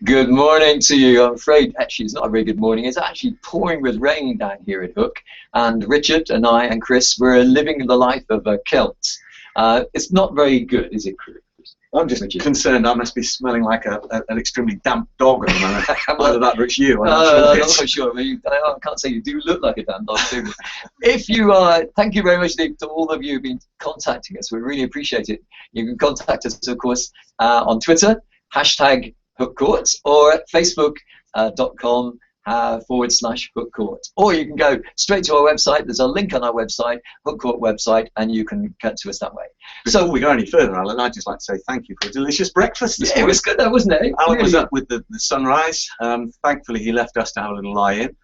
Good morning to you. I'm afraid actually it's not a very good morning. It's actually pouring with rain down here at Hooke, and Richard and I and Chris, we're living the life of Celts. It's not very good, is it, Chris? I'm just concerned I must be smelling like an extremely damp dog at the moment. Either that or it's you. I'm not quite sure. I mean, I can't say you do look like a damn dog, do you? If you thank you very much to all of you who've been contacting us. We really appreciate it. You can contact us, of course, on Twitter, #HookCourt, or at facebook.com /Hook Court. Or you can go straight to our website. There's a link on our website, Hook Court website, and you can get to us that way. Before we go any further, Alan, I'd just like to say thank you for a delicious breakfast this morning. It was good, though, wasn't it? Alan was up with the sunrise. Thankfully, he left us to have a little lie-in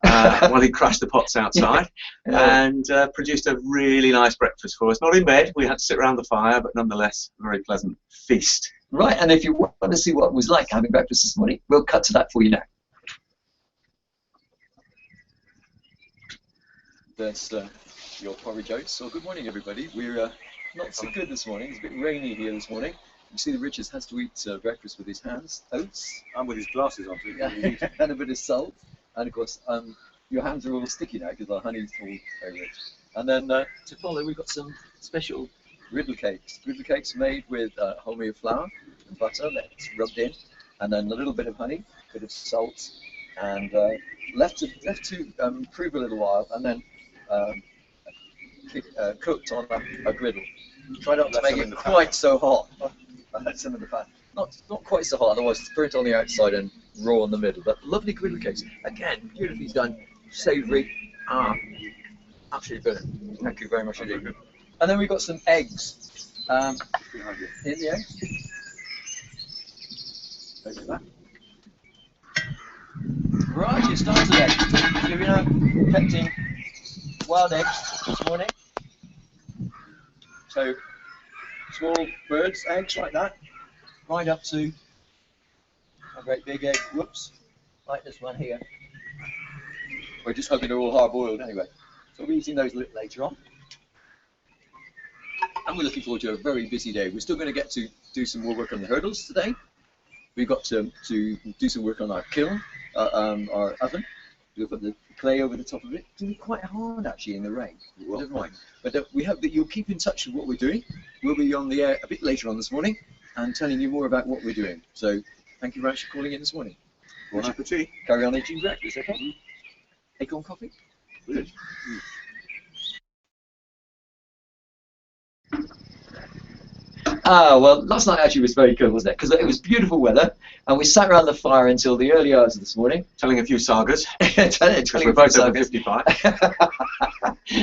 while he crashed the pots outside and produced a really nice breakfast for us. Not in bed, we had to sit around the fire, but nonetheless, a very pleasant feast. Right, and if you want to see what it was like having breakfast this morning, we'll cut to that for you now. There's your porridge oats. So good morning, everybody. We're not so good this morning. It's a bit rainy here this morning. You see that Richard has to eat breakfast with his hands, oats. And with his glasses on too. Yeah, and a bit of salt. And of course, your hands are all sticky now because the honey's all over it. And then to follow, we've got some special griddle cakes. Griddle cakes made with wholemeal flour and butter that's rubbed in, and then a little bit of honey, a bit of salt, and left to prove a little while, and then cooked on a griddle. Try not to make it quite so hot. Some of the fat. Not quite so hot, otherwise it's burnt on the outside and raw in the middle. But lovely griddle cakes. Again, beautifully done, savoury. Absolutely brilliant. Thank you very much indeed. And then we've got some eggs. In the eggs. Look at that. Right, it starts today. So we're now collecting wild eggs this morning. So small birds' eggs like that, right up to a great big egg. Whoops, like this one here. We're just hoping they're all hard-boiled anyway. So we'll be eating those later on. And we're looking forward to a very busy day. We're still going to get to do some more work on the hurdles today. We've got to do some work on our kiln, our oven. We'll put the clay over the top of it. It's going to be quite hard actually in the rain. Never mind. But we hope that you'll keep in touch with what we're doing. We'll be on the air a bit later on this morning and telling you more about what we're doing. So thank you very much for calling in this morning. Bon appetit. Carry on eating breakfast, okay? Acorn coffee? Good. Well, last night actually was very good, wasn't it? Because it was beautiful weather, and we sat around the fire until the early hours of this morning. Telling a few sagas. telling we're both over 55.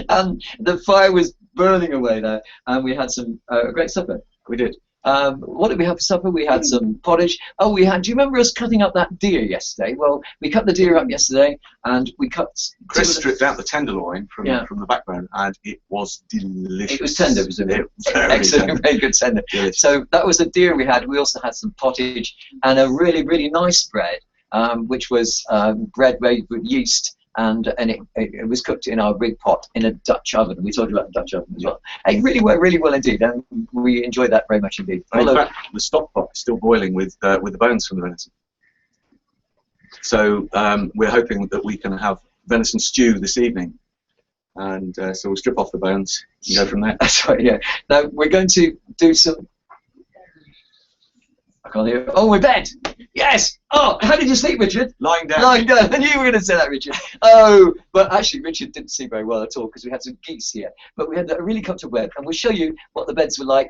And the fire was burning away there, and we had some great supper. We did. What did we have for supper? We had some pottage. Oh, we had. Do you remember us cutting up that deer yesterday? Well, we cut the deer up yesterday, and we cut. Chris stripped out the tenderloin from the backbone, and it was delicious. It was tender, wasn't it? Excellent, tender. Very good tender. Delicious. So that was the deer we had. We also had some pottage and a really, really nice bread, which was bread made with yeast. And it was cooked in our big pot in a Dutch oven. We talked about the Dutch oven as well. It really well indeed, and we enjoyed that very much indeed. In fact, the stock pot is still boiling with the bones from the venison. So we're hoping that we can have venison stew this evening, and so we'll strip off the bones and go from there. That's right. Yeah. Now we're going to do some. I can't hear. Oh, we're bed. Yes! Oh, how did you sleep, Richard? Lying down. Lying down. I knew you were going to say that, Richard. Oh, but actually, Richard didn't sleep very well at all because we had some geese here. But we had a really comfortable bed, and we'll show you what the beds were like.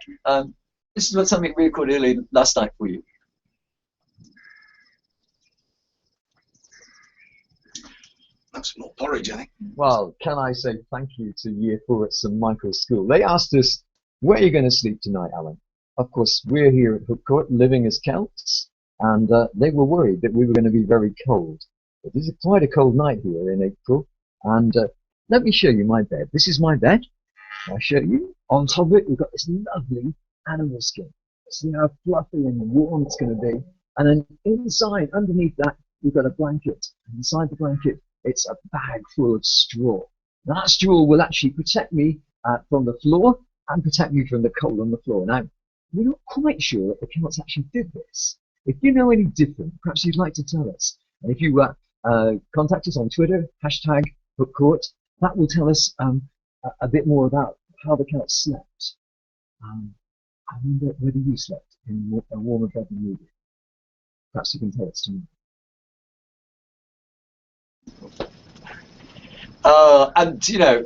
This is something we recorded early last night for you. Have some more porridge, I think. Well, can I say thank you to Year 4 at St Michael's School? They asked us, where are you going to sleep tonight, Alan? Of course, we're here at Hooke Court, living as Celts, and they were worried that we were going to be very cold. It is quite a cold night here in April, and let me show you my bed. This is my bed. I'll show you. On top of it, we've got this lovely animal skin. See how fluffy and warm it's going to be. And then inside, underneath that, we've got a blanket. And inside the blanket, it's a bag full of straw. Now, that straw will actually protect me from the floor and protect me from the cold on the floor. Now, we're not quite sure that the Celts actually did this, If you know any different, perhaps you'd like to tell us. And if you contact us on Twitter, #HookCourt, that will tell us a bit more about how the Celts slept. I wonder whether you slept in a warmer bed than we did. Perhaps you can tell us tomorrow. And you know,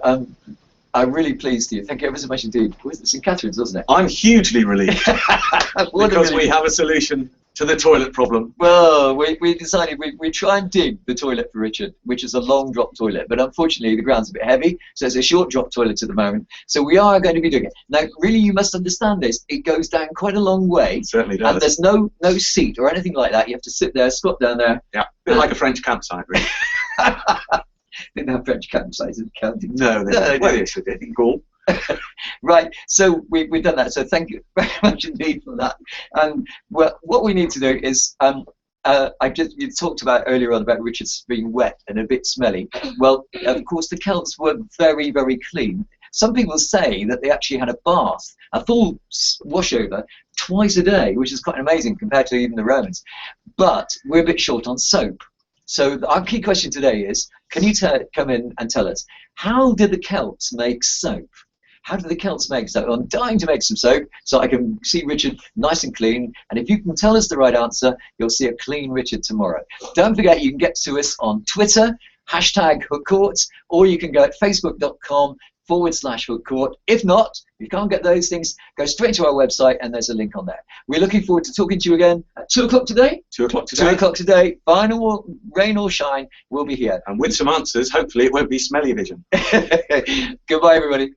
I'm really pleased to you. Thank you ever so much indeed. Was it St. Catherine's, wasn't it? I'm hugely relieved because we have a solution to the toilet problem. Well, we decided we try and dig the toilet for Richard, which is a long drop toilet, but unfortunately the ground's a bit heavy, so it's a short drop toilet at the moment. So we are going to be doing it. Now, really, you must understand this. It goes down quite a long way. It certainly does. And there's no seat or anything like that. You have to sit there, squat down there. Yeah, a bit like a French campsite, really. Didn't have French campsites in the county. No, they didn't. Well, yes, they did. Cool. Right, so we've done that. So thank you very much indeed for that. And well, what we need to do is, you talked about earlier on about Richard's being wet and a bit smelly. Well, of course, the Celts were very, very clean. Some people say that they actually had a bath, a full washover, twice a day, which is quite amazing compared to even the Romans. But we're a bit short on soap. So our key question today is, can you come in and tell us, how did the Celts make soap? How did the Celts make soap? I'm dying to make some soap so I can see Richard nice and clean. And if you can tell us the right answer, you'll see a clean Richard tomorrow. Don't forget, you can get to us on Twitter, #HookCourt, or you can go at facebook.com/HookCourt. If not, if you can't get those things, go straight to our website and there's a link on there. We're looking forward to talking to you again at 2 o'clock today. 2 o'clock today. 2 o'clock today. Final rain or shine, we'll be here. And with some answers, hopefully it won't be smelly vision. Goodbye, everybody.